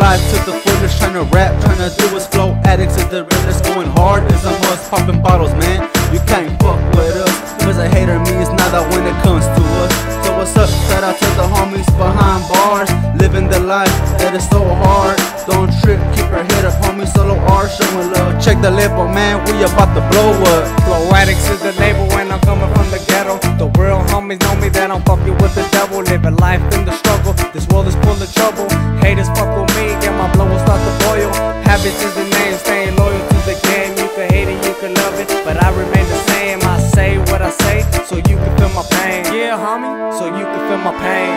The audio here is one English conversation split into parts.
life to the fullest, trying to rap, trying to do his flow. Addicts is the realest, going hard as a must, popping bottles, man. You can't fuck with us, cause a hater means nada when it comes to us. So what's up, shout out to the homies behind bars, living the life that is so hard. Don't trip, keep your head up, homie, solo R, showing love. Check the label, man, we about to blow up. Flow Addicts is the label when I'm coming from the ghetto. The real homies know me that I'm fucking with the devil, living life in the struggle. This world is full of trouble. Haters fuck with me, yeah, my blood will start to boil. Habits is the name, staying loyal to the game. You can hate it, you can love it, but I remain the same. I say what I say, so you can feel my pain. Yeah, homie, so you can feel my pain.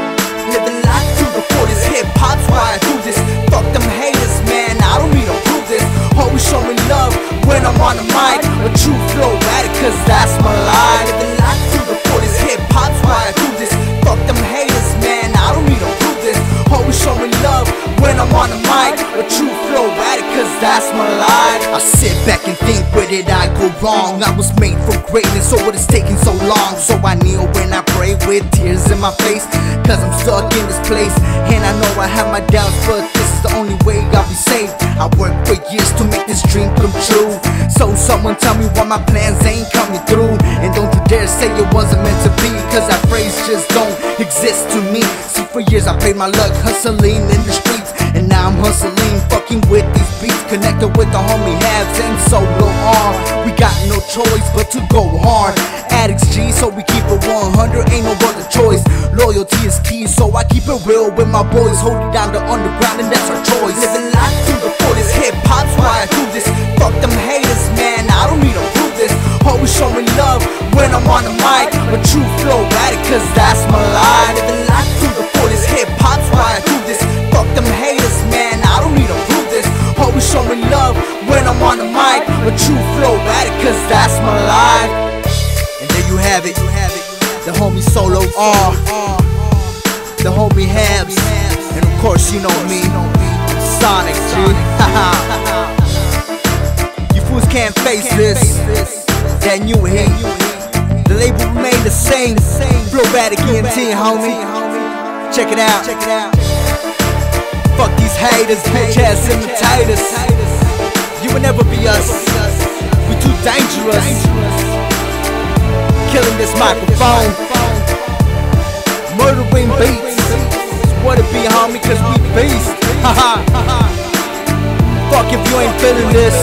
Living life to the fullest, hip-hop's why I do this. Fuck them haters, man, I don't need to prove this. Always show me love when I'm on the mic. A true flow addict, cause that's my life. Living life to the fullest, hip-hop's why I do this. Fuck them haters, man, I don't need to prove this. Always show me love when I'm on the mic. A true flow addict, cause that's my life. I sit back and think, where did I go wrong? I was made for greatness, so what is taking so long? So I kneel when I pray with tears in my face, cause I'm stuck in this place. And I know I have my doubts, but this is the only way I'll be saved. I worked for years to make this dream come true. So someone tell me why my plans ain't coming through. And don't you dare say it wasn't meant to be, cause that phrase just don't exist to me. See, for years I played my luck hustling in the streets, and now I'm hustling, fucking with these beats. Connected with the homie Habs and Solo R. We got no choice but to go hard. Addicts G, so we keep it 100, ain't no other choice. Loyalty is key, so I keep it real with my boys. Holding down the underground, and that's our choice. Living life to the fullest, hip-hop's why I do this. Fuck them haters, man, I don't need to prove this. Always show me love when I'm on the mic. A true flow addict, cause that's my life. Living life to the fullest, hip-hop's why I do this. Fuck them haters, man, I don't need to prove this. Always show me love when I'm on the mic. A true flow addict, cause that's my life. And there you have it, the homie Solo R, the homie Habs, and of course you know me, Sonic G. You fools can't face this, then you hate. The label remain the same, Flow Addict ENT, homie. Check it out. Fuck these haters, bitch ass imitators. You will never be us, we too dangerous. Killing this microphone, murdering beats. It's what it be, homie, cause we beast. Fuck if you ain't feeling this.